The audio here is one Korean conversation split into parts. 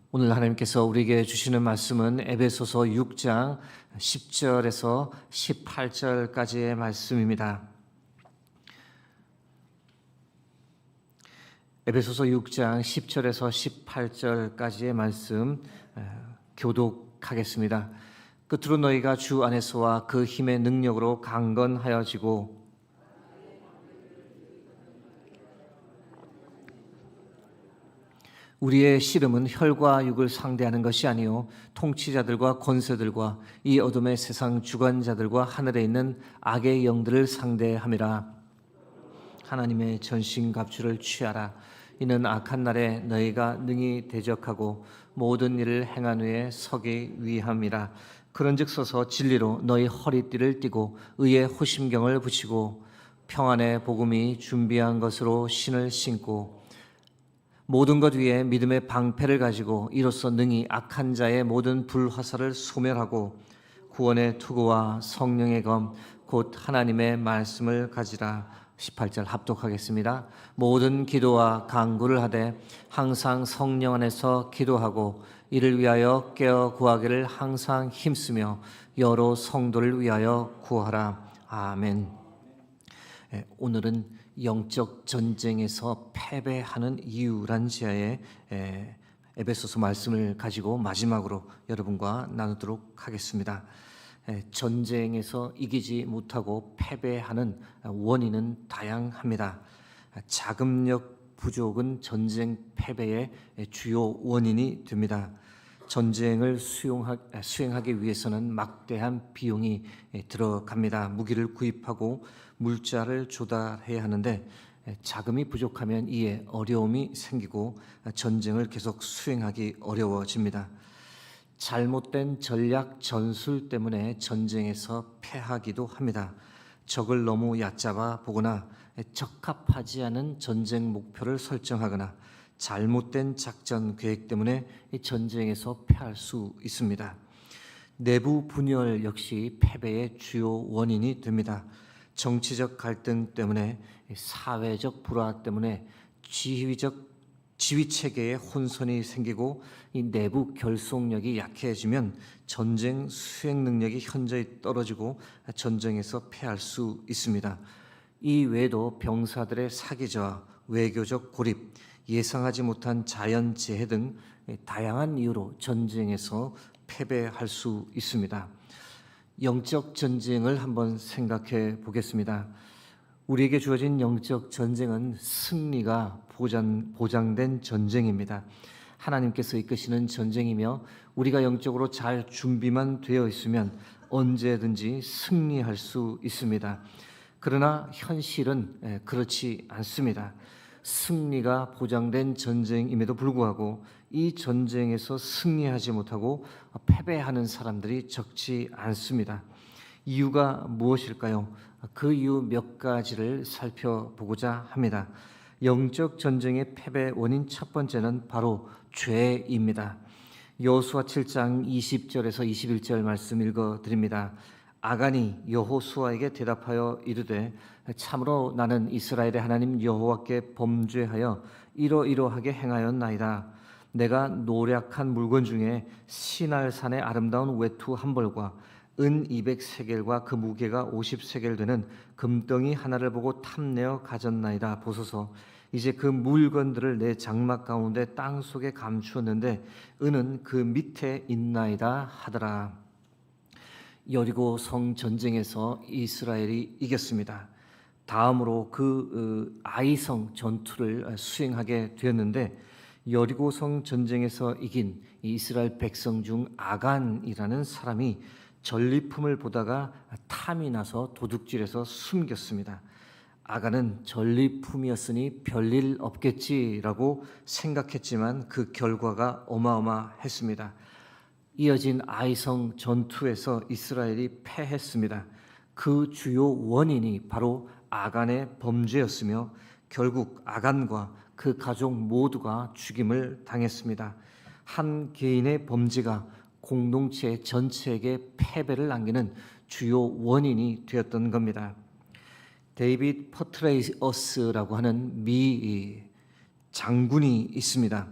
오늘 하나님께서 우리에게 주시는 말씀은 에베소서 6장 10절에서 18절까지의 말씀입니다. 에베소서 6장 10절에서 18절까지의 말씀 교독하겠습니다. 끝으로 너희가 주 안에서와 그 힘의 능력으로 강건하여지고 우리의 씨름은 혈과 육을 상대하는 것이 아니요 통치자들과 권세들과 이 어둠의 세상 주관자들과 하늘에 있는 악의 영들을 상대함이라. 하나님의 전신갑주를 취하라. 이는 악한 날에 너희가 능히 대적하고 모든 일을 행한 후에 서기 위함이라. 그런즉 서서 진리로 너희 허리띠를 띠고 의의 호심경을 붙이고 평안의 복음이 준비한 것으로 신을 신고 모든 것 위에 믿음의 방패를 가지고 이로써 능히 악한 자의 모든 불화살을 소멸하고 구원의 투구와 성령의 검 곧 하나님의 말씀을 가지라. 18절 합독하겠습니다. 모든 기도와 간구를 하되 항상 성령 안에서 기도하고 이를 위하여 깨어 구하기를 항상 힘쓰며 여러 성도를 위하여 구하라. 아멘. 오늘은 영적 전쟁에서 패배하는 이유란 지하에 에베소서 말씀을 가지고 마지막으로 여러분과 나누도록 하겠습니다. 전쟁에서 이기지 못하고 패배하는 원인은 다양합니다. 자금력 부족은 전쟁 패배의 주요 원인이 됩니다. 전쟁을 수행하기 위해서는 막대한 비용이 들어갑니다. 무기를 구입하고 물자를 조달해야 하는데 자금이 부족하면 이에 어려움이 생기고 전쟁을 계속 수행하기 어려워집니다. 잘못된 전략 전술 때문에 전쟁에서 패하기도 합니다. 적을 너무 얕잡아 보거나 적합하지 않은 전쟁 목표를 설정하거나 잘못된 작전 계획 때문에 전쟁에서 패할 수 있습니다. 내부 분열 역시 패배의 주요 원인이 됩니다. 정치적 갈등 때문에, 사회적 불화 때문에 지휘 체계에 혼선이 생기고 이 내부 결속력이 약해지면 전쟁 수행 능력이 현저히 떨어지고 전쟁에서 패할 수 있습니다. 이 외에도 병사들의 사기저하, 외교적 고립, 예상하지 못한 자연재해 등 다양한 이유로 전쟁에서 패배할 수 있습니다. 영적 전쟁을 한번 생각해 보겠습니다. 우리에게 주어진 영적 전쟁은 승리가 보장된 전쟁입니다. 하나님께서 이끄시는 전쟁이며 우리가 영적으로 잘 준비만 되어 있으면 언제든지 승리할 수 있습니다. 그러나 현실은 그렇지 않습니다. 승리가 보장된 전쟁임에도 불구하고 이 전쟁에서 승리하지 못하고 패배하는 사람들이 적지 않습니다. 이유가 무엇일까요? 그 이유 몇 가지를 살펴보고자 합니다. 영적 전쟁의 패배 원인 첫 번째는 바로 죄입니다. 여호수아 7장 20절에서 21절 말씀 읽어드립니다. 아간이 여호수아에게 대답하여 이르되 참으로 나는 이스라엘의 하나님 여호와께 범죄하여 이러이러하게 행하였나이다. 내가 노략한 물건 중에 시날산의 아름다운 외투 한 벌과 은 200세겔과 그 무게가 50세겔 되는 금덩이 하나를 보고 탐내어 가졌나이다. 보소서 이제 그 물건들을 내 장막 가운데 땅 속에 감추었는데 은은 그 밑에 있나이다 하더라. 여리고 성 전쟁에서 이스라엘이 이겼습니다. 다음으로 그 아이성 전투를 수행하게 되었는데 여리고성 전쟁에서 이긴 이스라엘 백성 중 아간이라는 사람이 전리품을 보다가 탐이 나서 도둑질해서 숨겼습니다. 아간은 전리품이었으니 별일 없겠지라고 생각했지만 그 결과가 어마어마했습니다. 이어진 아이성 전투에서 이스라엘이 패했습니다. 그 주요 원인이 바로 아간의 범죄였으며 결국 아간과 그 가족 모두가 죽임을 당했습니다. 한 개인의 범죄가 공동체 전체에게 패배를 안기는 주요 원인이 되었던 겁니다. 데이빗 퍼트레이어스라고 하는 미 장군이 있습니다.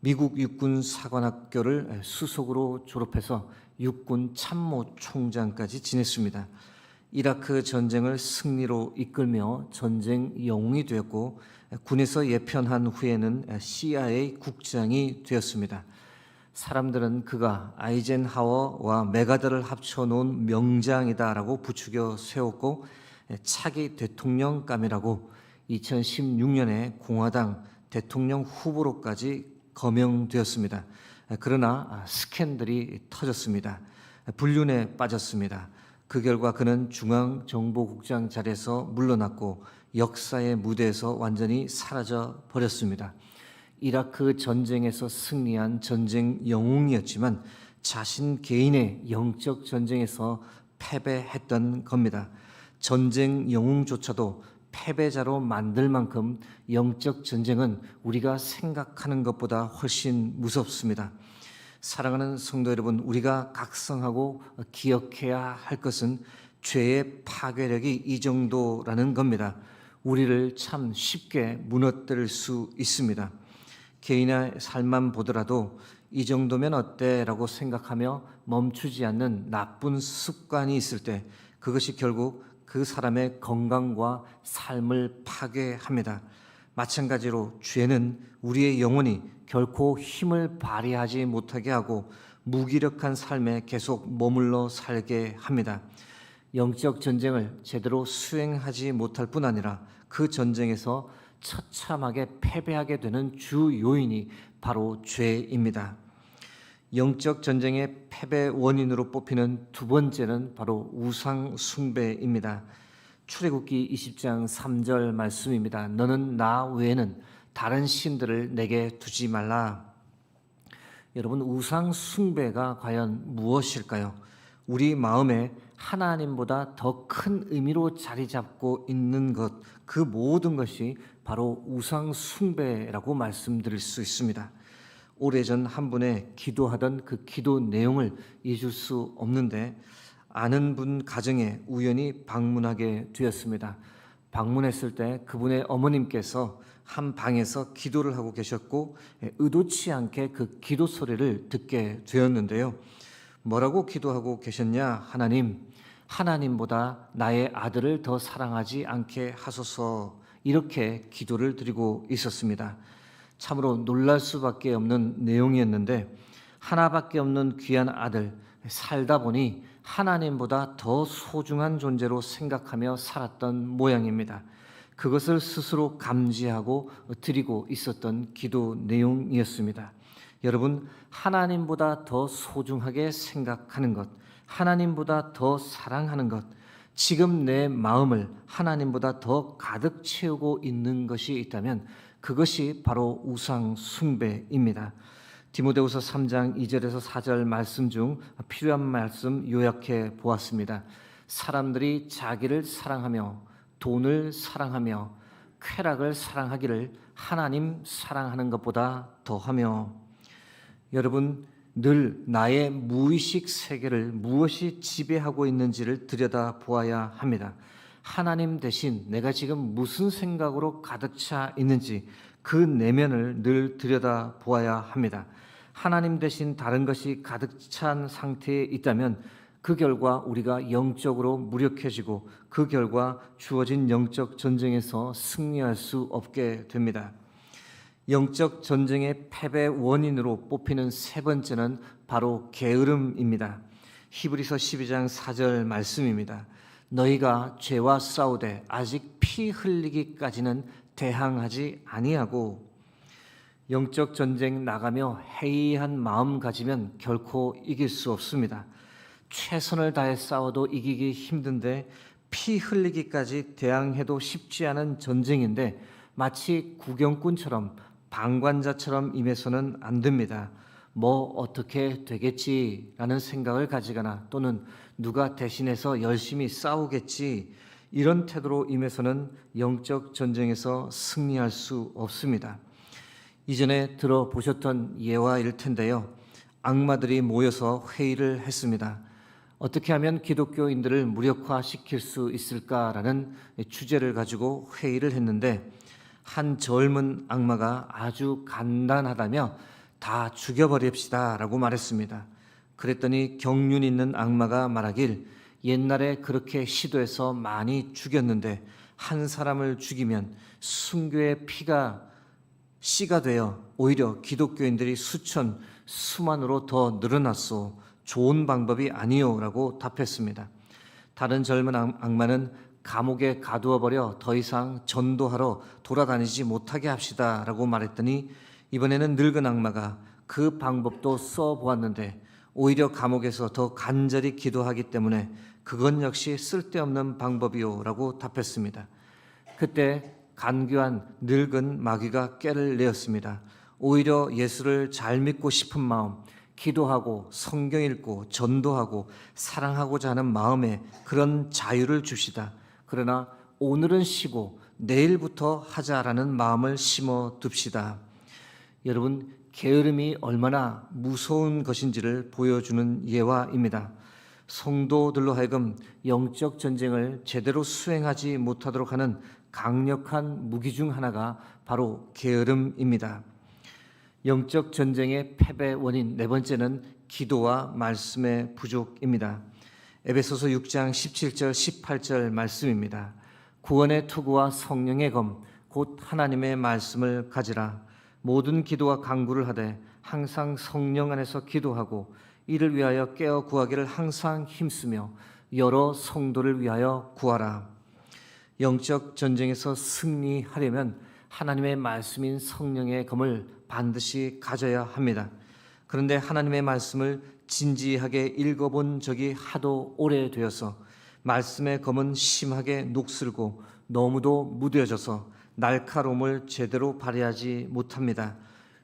미국 육군 사관학교를 수석으로 졸업해서 육군 참모총장까지 지냈습니다. 이라크 전쟁을 승리로 이끌며 전쟁 영웅이 되었고 군에서 예편한 후에는 CIA 국장이 되었습니다. 사람들은 그가 아이젠하워와 메가더를 합쳐놓은 명장이다라고 부추겨 세웠고 차기 대통령감이라고 2016년에 공화당 대통령 후보로까지 거명되었습니다. 그러나 스캔들이 터졌습니다. 불륜에 빠졌습니다. 그 결과 그는 중앙정보국장 자리에서 물러났고 역사의 무대에서 완전히 사라져 버렸습니다. 이라크 전쟁에서 승리한 전쟁 영웅이었지만 자신 개인의 영적 전쟁에서 패배했던 겁니다. 전쟁 영웅조차도 패배자로 만들 만큼 영적 전쟁은 우리가 생각하는 것보다 훨씬 무섭습니다. 사랑하는 성도 여러분, 우리가 각성하고 기억해야 할 것은 죄의 파괴력이 이 정도라는 겁니다. 우리를 참 쉽게 무너뜨릴 수 있습니다. 개인의 삶만 보더라도 이 정도면 어때? 라고 생각하며 멈추지 않는 나쁜 습관이 있을 때 그것이 결국 그 사람의 건강과 삶을 파괴합니다. 마찬가지로 죄는 우리의 영혼이 결코 힘을 발휘하지 못하게 하고 무기력한 삶에 계속 머물러 살게 합니다. 영적 전쟁을 제대로 수행하지 못할 뿐 아니라 그 전쟁에서 처참하게 패배하게 되는 주 요인이 바로 죄입니다. 영적 전쟁의 패배 원인으로 뽑히는 두 번째는 바로 우상 숭배입니다. 출애굽기 20장 3절 말씀입니다. 너는 나 외에는 다른 신들을 내게 두지 말라. 여러분, 우상 숭배가 과연 무엇일까요? 우리 마음에 하나님보다 더 큰 의미로 자리 잡고 있는 것, 그 모든 것이 바로 우상 숭배라고 말씀드릴 수 있습니다. 오래전 한 분의 기도하던 그 기도 내용을 잊을 수 없는데 아는 분 가정에 우연히 방문하게 되었습니다. 방문했을 때 그분의 어머님께서 한 방에서 기도를 하고 계셨고 의도치 않게 그 기도 소리를 듣게 되었는데요. 뭐라고 기도하고 계셨냐? 하나님보다 나의 아들을 더 사랑하지 않게 하소서, 이렇게 기도를 드리고 있었습니다. 참으로 놀랄 수밖에 없는 내용이었는데 하나밖에 없는 귀한 아들, 살다 보니 하나님보다 더 소중한 존재로 생각하며 살았던 모양입니다. 그것을 스스로 감지하고 드리고 있었던 기도 내용이었습니다. 여러분, 하나님보다 더 소중하게 생각하는 것, 하나님보다 더 사랑하는 것, 지금 내 마음을 하나님보다 더 가득 채우고 있는 것이 있다면 그것이 바로 우상 숭배입니다. 디모데후서 3장 2절에서 4절 말씀 중 필요한 말씀 요약해 보았습니다. 사람들이 자기를 사랑하며 돈을 사랑하며 쾌락을 사랑하기를 하나님 사랑하는 것보다 더하며. 여러분, 늘 나의 무의식 세계를 무엇이 지배하고 있는지를 들여다 보아야 합니다. 하나님 대신 내가 지금 무슨 생각으로 가득 차 있는지 그 내면을 늘 들여다 보아야 합니다. 하나님 대신 다른 것이 가득 찬 상태에 있다면 그 결과 우리가 영적으로 무력해지고 그 결과 주어진 영적 전쟁에서 승리할 수 없게 됩니다. 영적 전쟁의 패배 원인으로 뽑히는 세 번째는 바로 게으름입니다. 히브리서 12장 4절 말씀입니다. 너희가 죄와 싸우되 아직 피 흘리기까지는 대항하지 아니하고. 영적 전쟁 나가며 해이한 마음 가지면 결코 이길 수 없습니다. 최선을 다해 싸워도 이기기 힘든데 피 흘리기까지 대항해도 쉽지 않은 전쟁인데 마치 구경꾼처럼 방관자처럼 임해서는 안 됩니다. 뭐 어떻게 되겠지라는 생각을 가지거나 또는 누가 대신해서 열심히 싸우겠지, 이런 태도로 임해서는 영적 전쟁에서 승리할 수 없습니다. 이전에 들어보셨던 예화일 텐데요. 악마들이 모여서 회의를 했습니다. 어떻게 하면 기독교인들을 무력화시킬 수 있을까라는 주제를 가지고 회의를 했는데 한 젊은 악마가 아주 간단하다며 다 죽여버립시다 라고 말했습니다. 그랬더니 경륜 있는 악마가 말하길 옛날에 그렇게 시도해서 많이 죽였는데 한 사람을 죽이면 순교의 피가 씨가 되어 오히려 기독교인들이 수천 수만으로 더 늘어났소. 좋은 방법이 아니요 라고 답했습니다. 다른 젊은 악마는 감옥에 가두어 버려 더 이상 전도하러 돌아다니지 못하게 합시다 라고 말했더니 이번에는 늙은 악마가 그 방법도 써보았는데 오히려 감옥에서 더 간절히 기도하기 때문에 그건 역시 쓸데없는 방법이요 라고 답했습니다. 그때 간교한 늙은 마귀가 꾀를 내었습니다. 오히려 예수를 잘 믿고 싶은 마음, 기도하고 성경 읽고 전도하고 사랑하고자 하는 마음에 그런 자유를 줍시다. 그러나 오늘은 쉬고 내일부터 하자라는 마음을 심어 둡시다. 여러분, 게으름이 얼마나 무서운 것인지를 보여주는 예화입니다. 성도들로 하여금 영적 전쟁을 제대로 수행하지 못하도록 하는 강력한 무기 중 하나가 바로 게으름입니다. 영적 전쟁의 패배 원인 네 번째는 기도와 말씀의 부족입니다. 에베소서 6장 17절 18절 말씀입니다. 구원의 투구와 성령의 검 곧 하나님의 말씀을 가지라. 모든 기도와 간구를 하되 항상 성령 안에서 기도하고 이를 위하여 깨어 구하기를 항상 힘쓰며 여러 성도를 위하여 구하라. 영적 전쟁에서 승리하려면 하나님의 말씀인 성령의 검을 반드시 가져야 합니다. 그런데 하나님의 말씀을 진지하게 읽어본 적이 하도 오래되어서 말씀의 검은 심하게 녹슬고 너무도 무뎌져서 날카로움을 제대로 발휘하지 못합니다.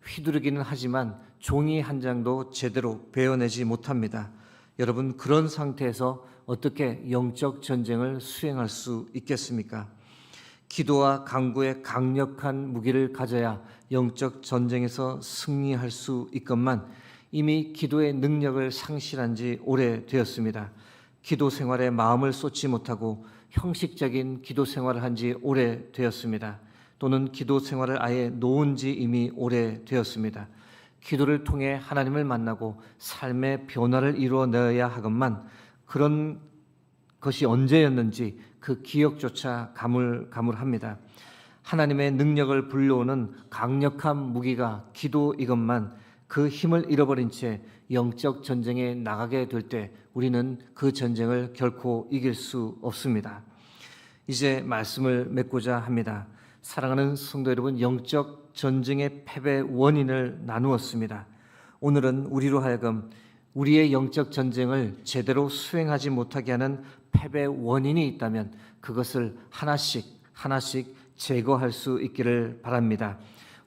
휘두르기는 하지만 종이 한 장도 제대로 베어내지 못합니다. 여러분, 그런 상태에서 어떻게 영적 전쟁을 수행할 수 있겠습니까? 기도와 간구의 강력한 무기를 가져야 영적 전쟁에서 승리할 수 있건만 이미 기도의 능력을 상실한 지 오래되었습니다. 기도 생활에 마음을 쏟지 못하고 형식적인 기도 생활을 한 지 오래되었습니다. 또는 기도 생활을 아예 놓은 지 이미 오래되었습니다. 기도를 통해 하나님을 만나고 삶의 변화를 이루어내야 하건만 그런 것이 언제였는지 그 기억조차 가물가물합니다. 하나님의 능력을 불러오는 강력한 무기가 기도이건만 그 힘을 잃어버린 채 영적 전쟁에 나가게 될 때 우리는 그 전쟁을 결코 이길 수 없습니다. 이제 말씀을 맺고자 합니다. 사랑하는 성도 여러분, 영적 전쟁의 패배 원인을 나누었습니다. 오늘은 우리로 하여금 우리의 영적 전쟁을 제대로 수행하지 못하게 하는 패배 원인이 있다면 그것을 하나씩 제거할 수 있기를 바랍니다.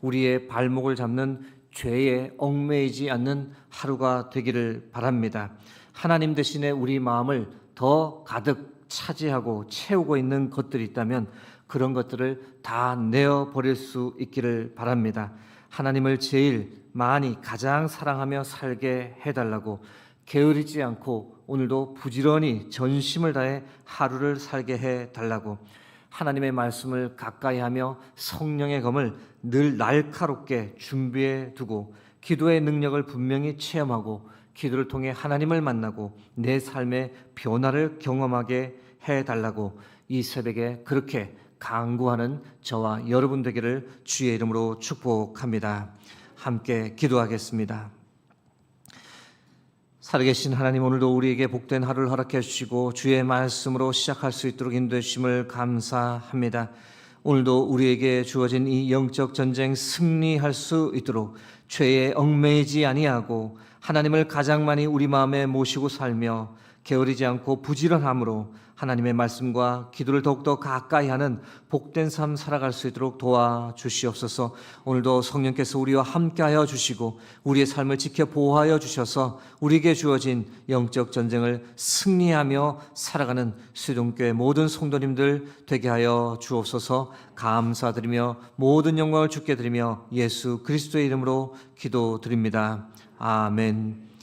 우리의 발목을 잡는 죄에 얽매이지 않는 하루가 되기를 바랍니다. 하나님 대신에 우리 마음을 더 가득 차지하고 채우고 있는 것들이 있다면 그런 것들을 다 내어버릴 수 있기를 바랍니다. 하나님을 제일 많이 가장 사랑하며 살게 해달라고 게으르지 않고 오늘도 부지런히 전심을 다해 하루를 살게 해달라고 하나님의 말씀을 가까이 하며 성령의 검을 늘 날카롭게 준비해 두고 기도의 능력을 분명히 체험하고 기도를 통해 하나님을 만나고 내 삶의 변화를 경험하게 해달라고 이 새벽에 그렇게 간구하는 저와 여러분 되기를 주의 이름으로 축복합니다. 함께 기도하겠습니다. 살아계신 하나님, 오늘도 우리에게 복된 하루를 허락해 주시고 주의 말씀으로 시작할 수 있도록 인도해 주심을 감사합니다. 오늘도 우리에게 주어진 이 영적 전쟁 승리할 수 있도록 죄에 얽매이지 아니하고 하나님을 가장 많이 우리 마음에 모시고 살며 게으르지 않고 부지런함으로 하나님의 말씀과 기도를 더욱더 가까이 하는 복된 삶 살아갈 수 있도록 도와주시옵소서. 오늘도 성령께서 우리와 함께하여 주시고 우리의 삶을 지켜 보호하여 주셔서 우리에게 주어진 영적 전쟁을 승리하며 살아가는 수동교회 모든 성도님들 되게 하여 주옵소서. 감사드리며 모든 영광을 주께 드리며 예수 그리스도의 이름으로 기도드립니다. 아멘.